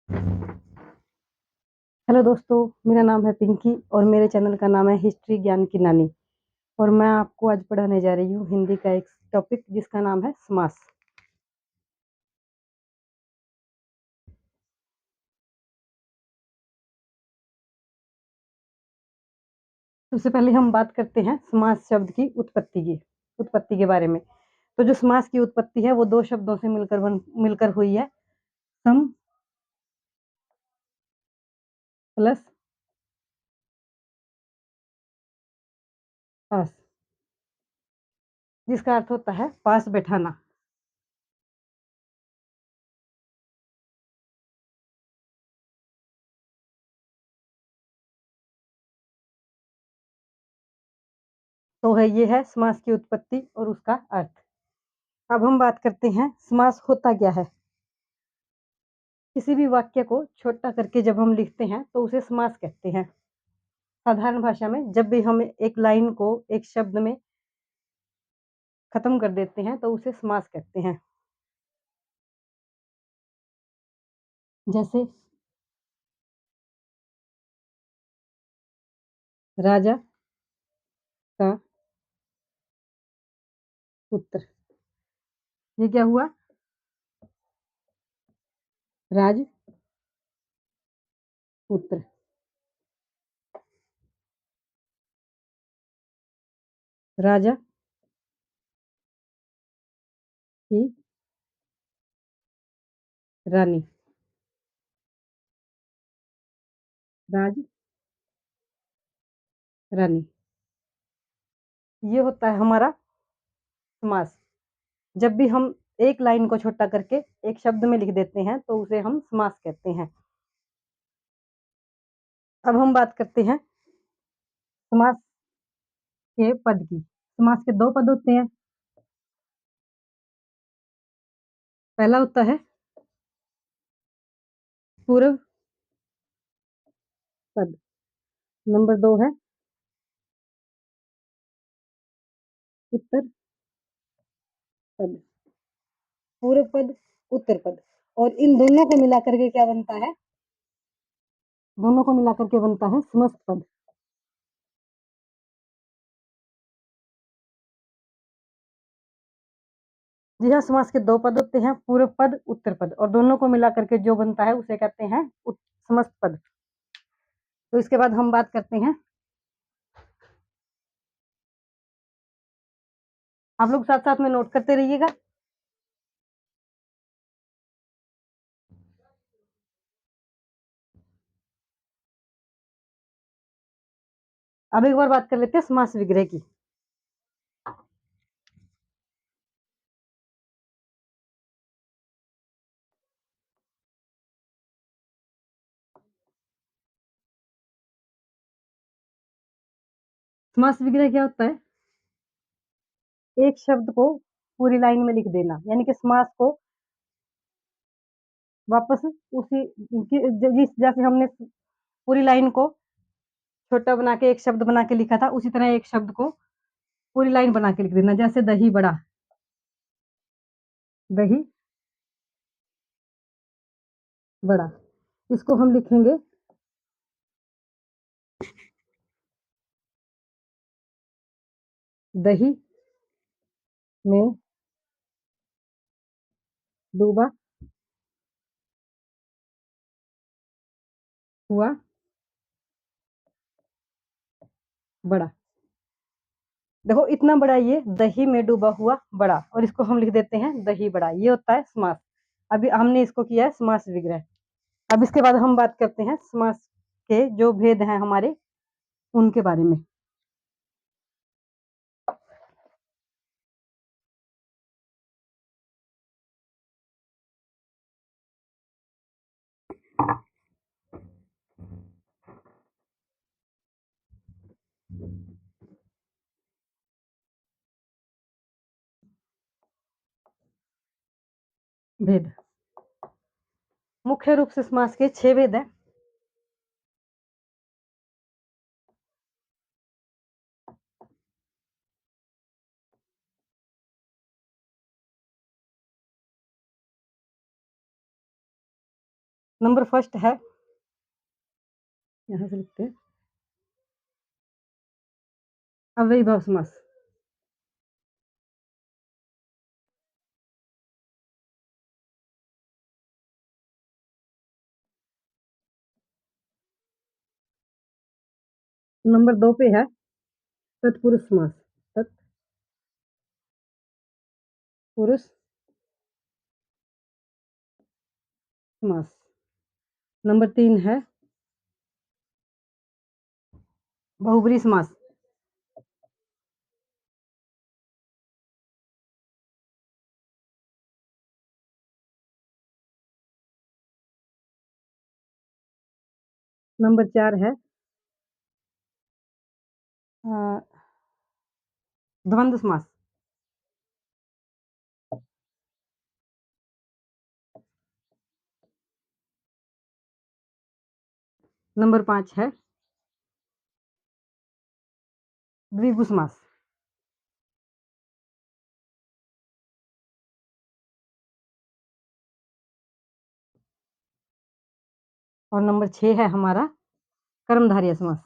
Hello दोस्तों, मेरा नाम है पिंकी और मेरे चैनल का नाम है हिस्ट्री ज्ञान की नानी। और मैं आपको आज पढ़ाने जा रही हूँ हिंदी का एक टॉपिक जिसका नाम है समास। सबसे पहले हम बात करते हैं समास शब्द की उत्पत्ति के बारे में। तो जो समास की उत्पत्ति है वो दो शब्दों से मिलकर हुई है। सम प्लस आस, जिसका अर्थ होता है पास बैठाना। तो है ये है समास की उत्पत्ति और उसका अर्थ। अब हम बात करते हैं समास होता क्या है। किसी भी वाक्य को छोटा करके जब हम लिखते हैं तो उसे समास कहते हैं। साधारण भाषा में जब भी हम एक लाइन को एक शब्द में खत्म कर देते हैं तो उसे समास कहते हैं। जैसे राजा का पुत्र, ये क्या हुआ? राजपुत्र। राजा की रानी। राज रानी, ये होता है हमारा समास। जब भी हम एक लाइन को छोटा करके एक शब्द में लिख देते हैं तो उसे हम समास कहते हैं। अब हम बात करते हैं समास के पद की। समास के दो पद होते हैं। पहला होता है पूर्व पद, नंबर दो है उत्तर पद। पूर्व पद, उत्तर पद, और इन दोनों को मिलाकर के क्या बनता है? दोनों को मिलाकर के बनता है समस्त पद। जी हाँ, समास के दो पद होते हैं, पूर्व पद, उत्तर पद, और दोनों को मिलाकर के जो बनता है उसे कहते हैं समस्त पद। तो इसके बाद हम बात करते हैं, आप लोग साथ साथ में नोट करते रहिएगा। अब एक बार बात कर लेते हैं समास विग्रह की। समास विग्रह क्या होता है? एक शब्द को पूरी लाइन में लिख देना, यानी कि समास को वापस उसी जिस जैसे हमने पूरी लाइन को छोटा बना के एक शब्द बना के लिखा था उसी तरह एक शब्द को पूरी लाइन बना के लिख देना। जैसे दही बड़ा, दही बड़ा, इसको हम लिखेंगे दही में डूबा हुआ बड़ा। देखो इतना बड़ा, ये दही में डूबा हुआ बड़ा, और इसको हम लिख देते हैं दही बड़ा। ये होता है समास। अभी हमने इसको किया है समास विग्रह। अब इसके बाद हम बात करते हैं समास के जो भेद हैं हमारे, उनके बारे में। भेद, मुख्य रूप से समास के 6 भेद हैं। नंबर फर्स्ट है, यहाँ से लिखते हैं, अव्ययीभाव समास। नंबर 2 पे है तत्पुरुष समास। तत्पुरुष समास। नंबर 3 है बहुब्रीहि समास। नंबर 4 है अ, द्वंद्व समास। नंबर 5 है द्विगु समास। और नंबर 6 है हमारा कर्मधारय समास।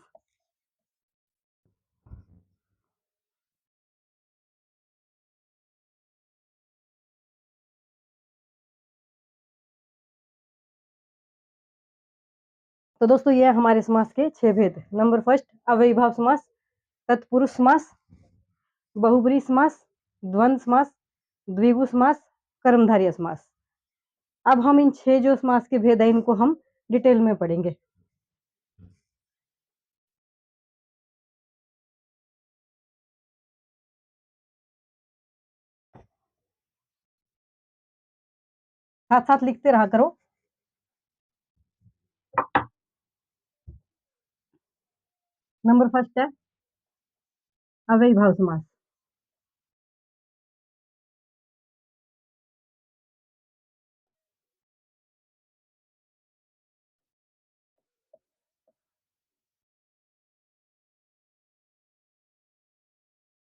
तो दोस्तों ये हमारे समास के 6 भेद। नंबर फर्स्ट अव्ययीभाव समास, तत्पुरुष समास, बहुब्रीहि समास, द्वंद्व समास, द्विगु समास, कर्मधारय समास। अब हम इन 6 जो समास के भेद हैं इनको हम डिटेल में पढ़ेंगे। साथ साथ लिखते रहा करो। नंबर फर्स्ट है अव्ययीभाव समास।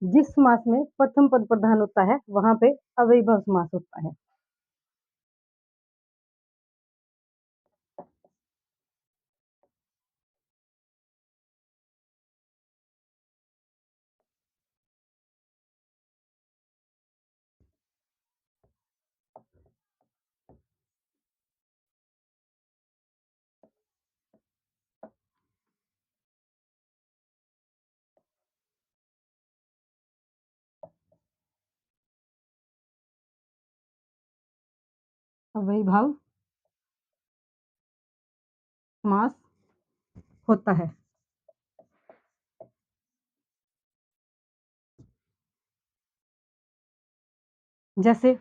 जिस समास में प्रथम पद प्रधान होता है वहां पे अव्ययीभाव समास होता है। अव्ययीभाव समास होता है। जैसे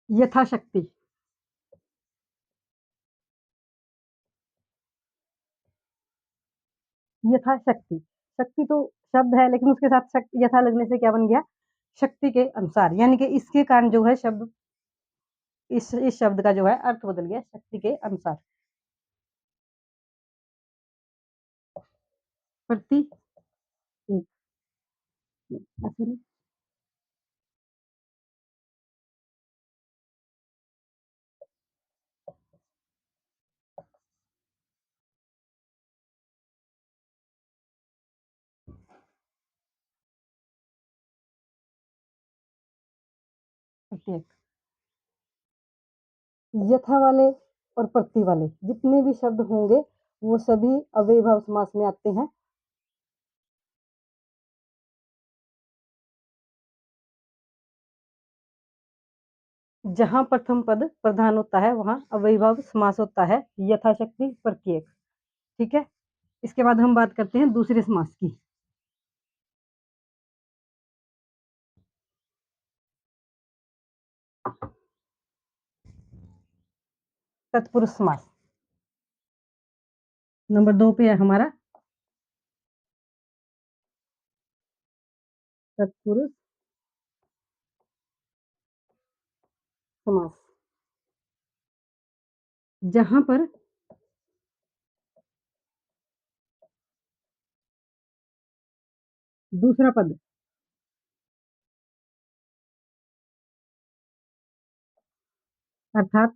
यथाशक्ति। यथाशक्ति, शक्ति तो शब्द है लेकिन उसके साथ शक्ति यथा लगने से क्या बन गया, शक्ति के अनुसार। यानी कि इसके कारण जो है शब्द, इस शब्द का जो है अर्थ बदल गया शक्ति के अनुसार। प्रति एक, ऐसे नहीं, प्रत्येक। यथा वाले और प्रति वाले जितने भी शब्द होंगे वो सभी अव्ययीभाव समास में आते हैं। जहां प्रथम पद प्रधान होता है वहां अव्ययीभाव समास होता है, यथाशक्ति, प्रत्येक। ठीक है। इसके बाद हम बात करते हैं दूसरे समास की। तत्पुरुष समास। नंबर 2 पे है हमारा तत्पुरुष समास। जहां पर दूसरा पद अर्थात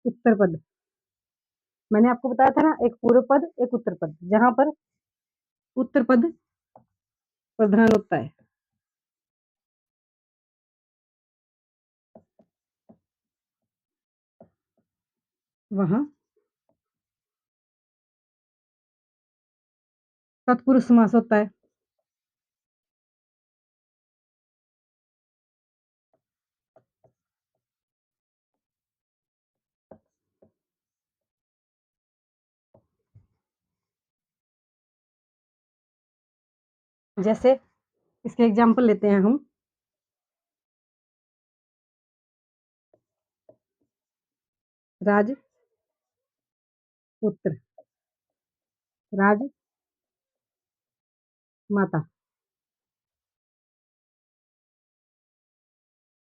उत्तर पद। मैंने आपको बताया था ना, एक पूर्व पद, एक उत्तर पद। जहाँ पर उत्तर पद प्रधान होता है, वहाँ तत्पुरुष समास होता है। जैसे इसके एग्जाम्पल लेते हैं हम। राज पुत्र, राज माता,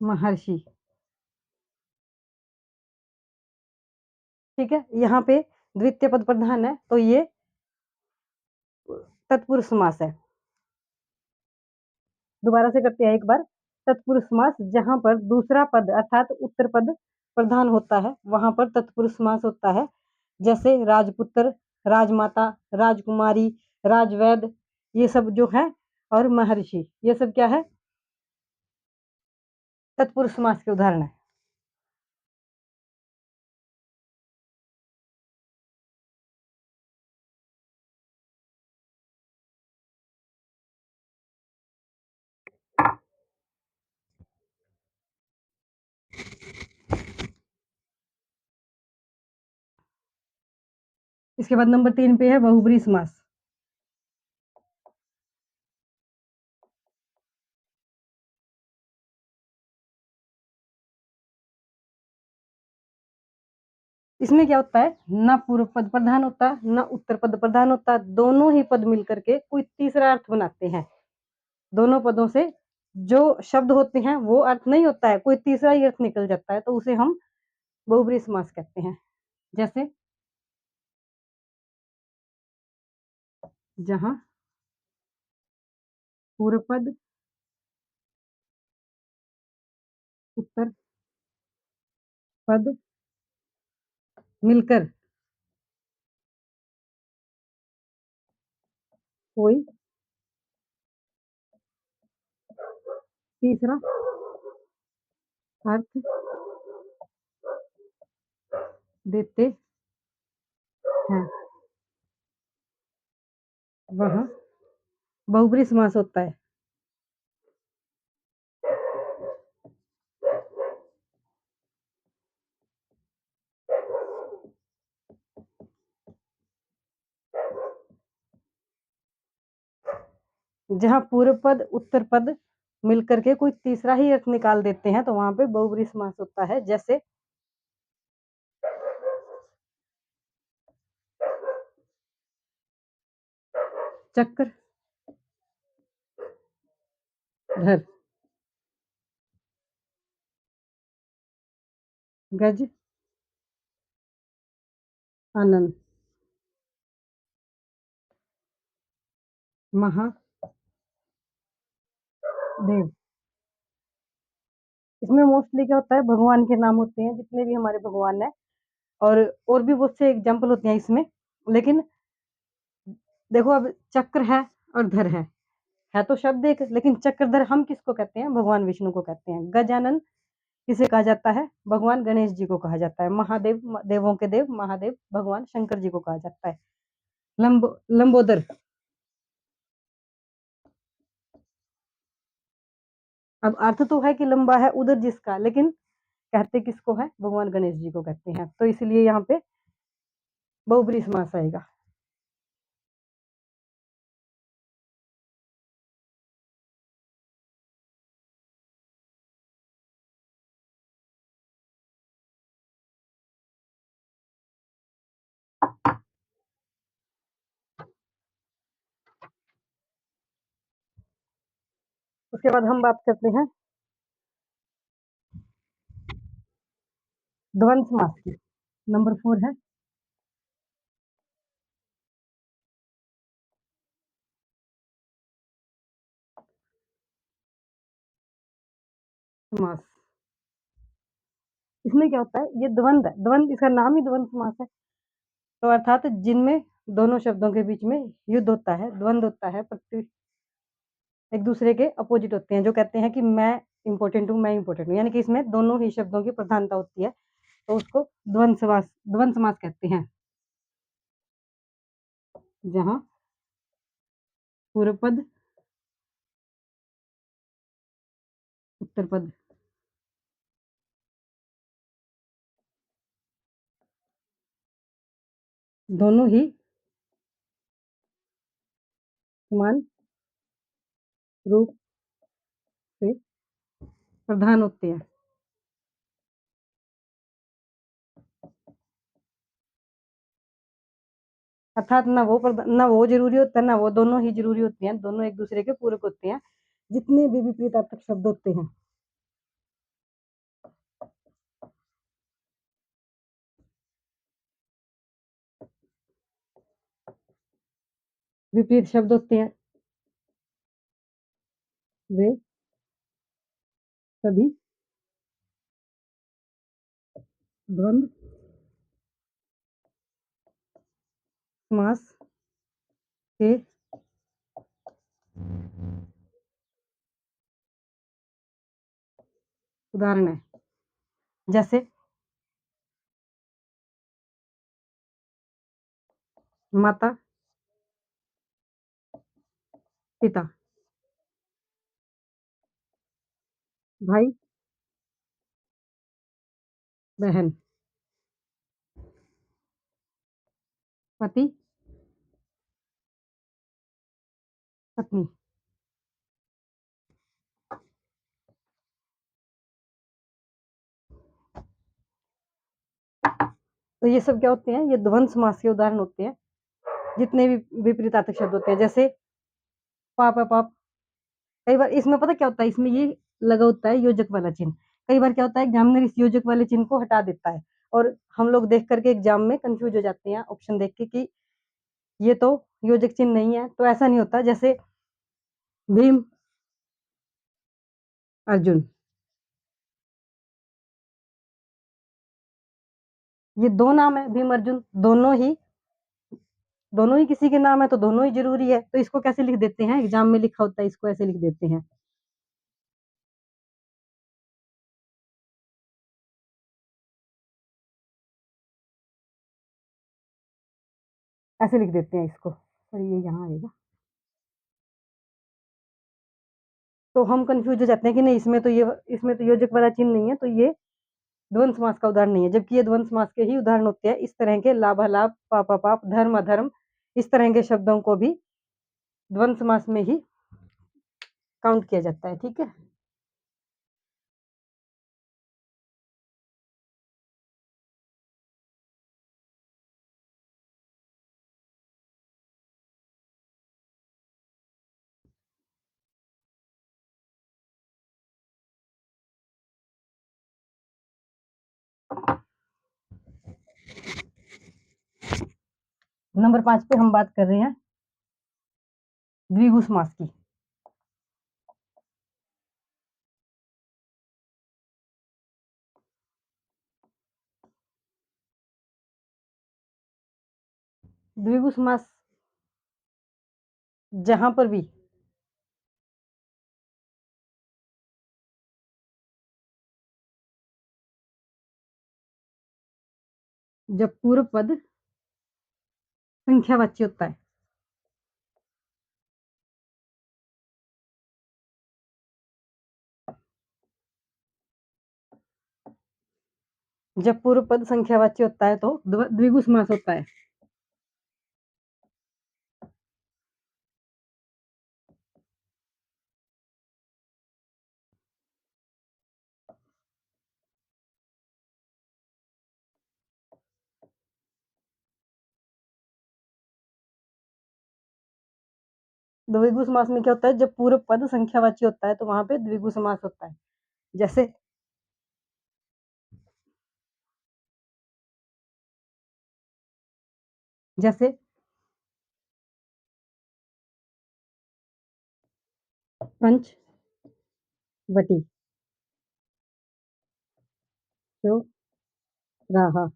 महर्षि। ठीक है, यहाँ पे द्वितीय पद प्रधान है तो ये तत्पुरुष समास है। दोबारा से करते हैं एक बार। तत्पुरुष समास जहां पर दूसरा पद अर्थात उत्तर पद प्रधान होता है, वहां पर तत्पुरुष समास होता है। जैसे राजपुत्र, राजमाता, राजकुमारी, राजवैद, ये सब जो है, और महर्षि, ये सब क्या है, तत्पुरुष समास के उदाहरण है। इसके बाद नंबर 3 पे है बहुब्रीहि समास। इसमें क्या होता है, ना पूर्व पद प्रधान होता, ना उत्तर पद प्रधान होता, दोनों ही पद मिलकर के कोई तीसरा अर्थ बनाते हैं। दोनों पदों से जो शब्द होते हैं वो अर्थ नहीं होता है, कोई तीसरा ही अर्थ निकल जाता है, तो उसे हम बहुब्रीहि समास कहते हैं। जैसे जहां पूर्व पद उत्तर पद मिलकर कोई तीसरा अर्थ देते हैं, वह बहुब्रीहि समास होता है। जहां पूर्व पद उत्तर पद मिलकर के कोई तीसरा ही अर्थ निकाल देते हैं, तो वहां पे बहुब्रीहि समास होता है। जैसे चक्र धर, गज आनंद, महादेव। इसमें मोस्टली क्या होता है, भगवान के नाम होते हैं, जितने भी हमारे भगवान है, और भी बहुत से एग्जाम्पल होते हैं इसमें। लेकिन देखो, अब चक्र है और धर है तो शब्द एक, लेकिन चक्रधर हम किसको कहते हैं, भगवान विष्णु को कहते हैं। गजानन किसे कहा जाता है, भगवान गणेश जी को कहा जाता है। महादेव, देवों के देव महादेव, भगवान शंकर जी को कहा जाता है। लंबोदर, अब अर्थ तो है कि लंबा है उधर जिसका, लेकिन कहते किसको है, भगवान गणेश जी को कहते हैं, तो इसलिए यहाँ पे बहुब्रीहि समास आएगा। उसके बाद हम बात करते हैं द्वंद्व समास की। नंबर 4 है समास। इसमें क्या होता है, ये द्वंद्व है, द्वंद्व इसका नाम ही द्वंद्व समास है। तो अर्थात जिनमें दोनों शब्दों के बीच में युद्ध होता है, द्वंद्व होता है, एक दूसरे के अपोजिट होते हैं, जो कहते हैं कि मैं इंपॉर्टेंट हूँ, मैं इंपॉर्टेंट हूँ, यानी कि इसमें दोनों ही शब्दों की प्रधानता होती है, तो उसको द्वंद्व समास कहते हैं। जहां पूर्व पद उत्तर पद दोनों ही समान रूप से प्रधान होते हैं। अर्थात ना वो जरूरी होता है, ना वो, दोनों ही जरूरी होते हैं, दोनों एक दूसरे के पूरक होते हैं, जितने भी विपरीतार्थक शब्द होते हैं। विपरीत शब्द होते हैं वे सभी द्वंद्व समास के उदाहरण है। जैसे माता पिता, भाई बहन, पति पत्नी। तो ये सब क्या होते हैं, ये द्वंद्व समास के उदाहरण होते हैं, जितने भी विपरीतार्थक शब्द होते हैं। जैसे पाप है पाप, कई बार इसमें पता क्या होता है, इसमें ये लगा होता है योजक वाला चिन्ह। कई बार क्या होता है, एग्जामिनर इस योजक वाले चिन्ह को हटा देता है, और हम लोग देख करके एग्जाम में कंफ्यूज हो जाते हैं ऑप्शन देख के कि ये तो योजक चिन्ह नहीं है। तो ऐसा नहीं होता। जैसे भीम अर्जुन, ये दो नाम है, भीम अर्जुन, दोनों ही किसी के नाम है, तो दोनों ही जरूरी है। तो इसको कैसे लिख देते हैं, एग्जाम में लिखा होता है, इसको ऐसे लिख देते हैं, ऐसे लिख देते हैं इसको, और ये यहाँ आएगा। तो हम कंफ्यूज हो जाते हैं कि नहीं, इसमें तो योजक वाला चिन्ह नहीं है, तो ये द्वंद्व समास का उदाहरण नहीं है। जबकि ये द्वंद्व समास के ही उदाहरण होते हैं। इस तरह के लाभालाभ, पापा पाप, धर्म अधर्म, इस तरह के शब्दों को भी द्वंद्व समास में ही काउंट किया जाता है। ठीक है। नंबर 5 पे हम बात कर रहे हैं द्विगु समास की। द्विगु समास जहां पर भी जब पूर्व पद संख्यावाची होता है, जब पूर्व पद संख्यावाची होता है तो द्विगु समास होता है। द्विगु समास में क्या होता है, जब पूर्व पद संख्यावाची होता है तो वहां पे द्विगु समास होता है। जैसे जैसे पंच वटी, चौराहा,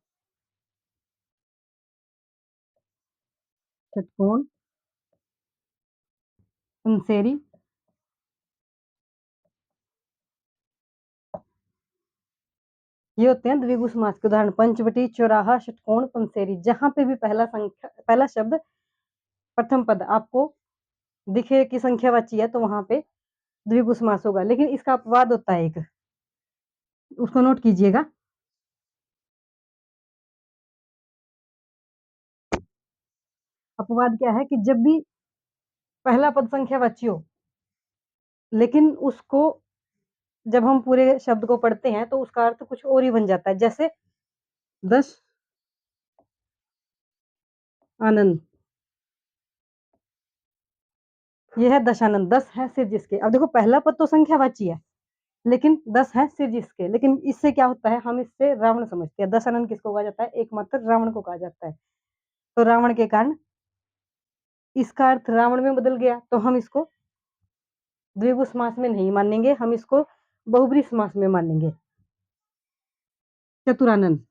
षटकोण, पंसेरी। ये होते हैं द्विगु समास के उदाहरण। पंचवटी, चौराहा, षटकोण, पंसेरी। जहाँ पे भी पहला शब्द प्रथम पद आपको दिखे कि संख्यावाची है तो वहां पे द्विगु समास होगा। लेकिन इसका अपवाद होता है एक, उसको नोट कीजिएगा। अपवाद क्या है कि जब भी पहला पद संख्यावाची हो, लेकिन उसको जब हम पूरे शब्द को पढ़ते हैं तो उसका अर्थ कुछ और ही बन जाता है। जैसे 10 आनंद, ये है दशानंद। 10 है सिर जिसके। अब देखो पहला पद तो संख्यावाची है, लेकिन 10 है सिर जिसके। लेकिन इससे क्या होता है, हम इससे रावण समझते हैं। दशानंद किसको कहा जाता है, एकमात्र रावण को कहा जाता है। तो रावण के कारण इसका अर्थ रावण में बदल गया, तो हम इसको द्विगु समास में नहीं मानेंगे, हम इसको बहुब्री समास में मानेंगे। चतुरानंद।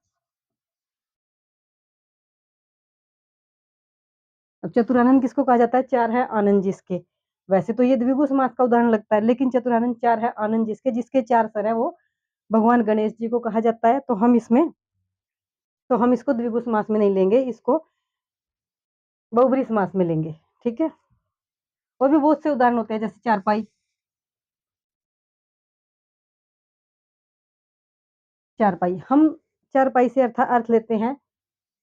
अब चतुरानंद किसको कहा जाता है, चार है आनंद जिसके। वैसे तो ये द्विगु समास का उदाहरण लगता है, लेकिन चतुरानंद चार है आनंद जिसके, जिसके चार सर है, वो भगवान गणेश जी को कहा जाता है। तो हम इसको द्विगु समास में नहीं लेंगे, इसको बहुब्री समास में लेंगे। ठीक है। और भी बहुत से उदाहरण होते हैं, जैसे चारपाई। चारपाई, हम चारपाई से अर्थ लेते हैं।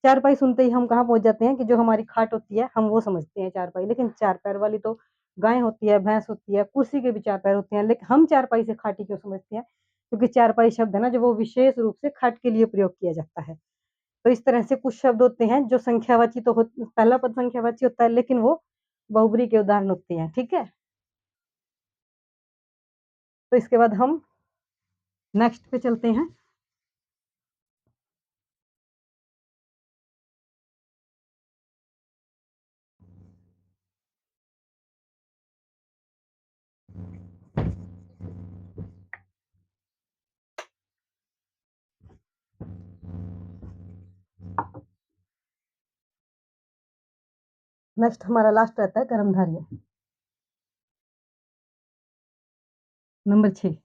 चारपाई सुनते ही हम कहाँ पहुंच जाते हैं कि जो हमारी खाट होती है, हम वो समझते हैं चारपाई। लेकिन चार पैर वाली तो गाय होती है, भैंस होती है, कुर्सी के भी चार पैर होते हैं। लेकिन हम चारपाई से खाटी क्यों समझते हैं, क्योंकि चारपाई शब्द है ना, जो वो विशेष रूप से खाट के लिए प्रयोग किया जाता है। तो इस तरह से कुछ शब्द होते हैं जो संख्यावाची तो पहला पद संख्यावाची होता है, लेकिन वो बहुब्री के उदाहरण होते हैं। ठीक है। तो इसके बाद हम नेक्स्ट पे चलते हैं। नेक्स्ट हमारा लास्ट रहता है कर्मधारय, नंबर 6।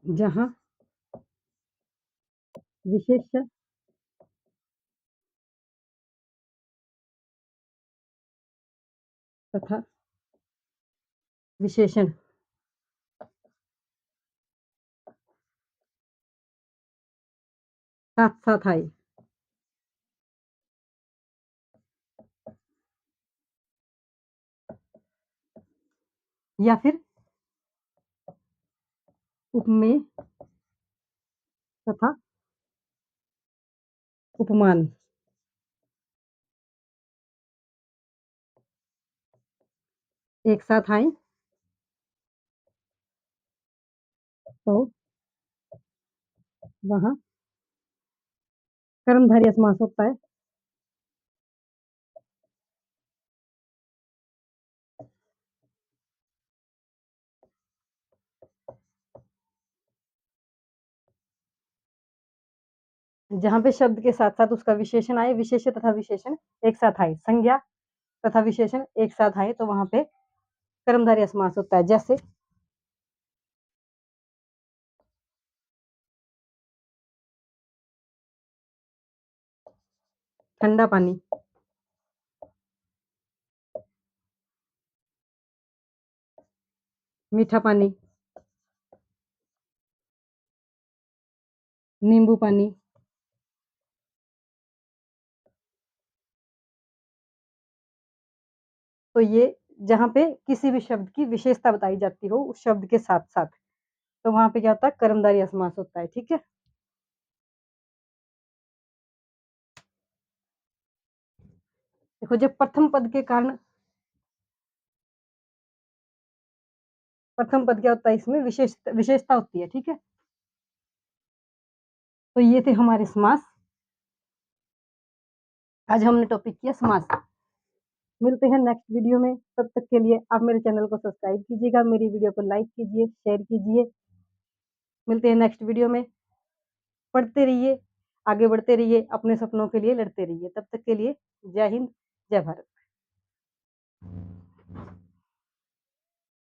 जहां विशेष तथा विशेषण साथ साथ आए, या फिर उपमेय तथा उपमान एक साथ आए, तो वहां कर्मधारय समास होता है। जहां पे शब्द के साथ साथ उसका विशेषण आए, विशेष्य तथा विशेषण एक साथ आए, संज्ञा तथा विशेषण एक साथ आए, तो वहां पे कर्मधारय समास होता है। जैसे ठंडा पानी, मीठा पानी, नींबू पानी। तो ये जहां पे किसी भी शब्द की विशेषता बताई जाती हो उस शब्द के साथ साथ, तो वहां पे क्या होता है, कर्मधारय समास होता है। ठीक है। देखो जब प्रथम पद के कारण, प्रथम पद क्या होता है, इसमें विशेषता होती है। ठीक है। तो ये थे हमारे समास। आज हमने टॉपिक किया समास। मिलते हैं नेक्स्ट वीडियो में, तब तक के लिए आप मेरे चैनल को सब्सक्राइब कीजिएगा, मेरी वीडियो को लाइक कीजिए, शेयर कीजिए। मिलते हैं नेक्स्ट वीडियो में। पढ़ते रहिए, आगे बढ़ते रहिए, अपने सपनों के लिए लड़ते रहिए। तब तक के लिए जय हिंद, जय भारत।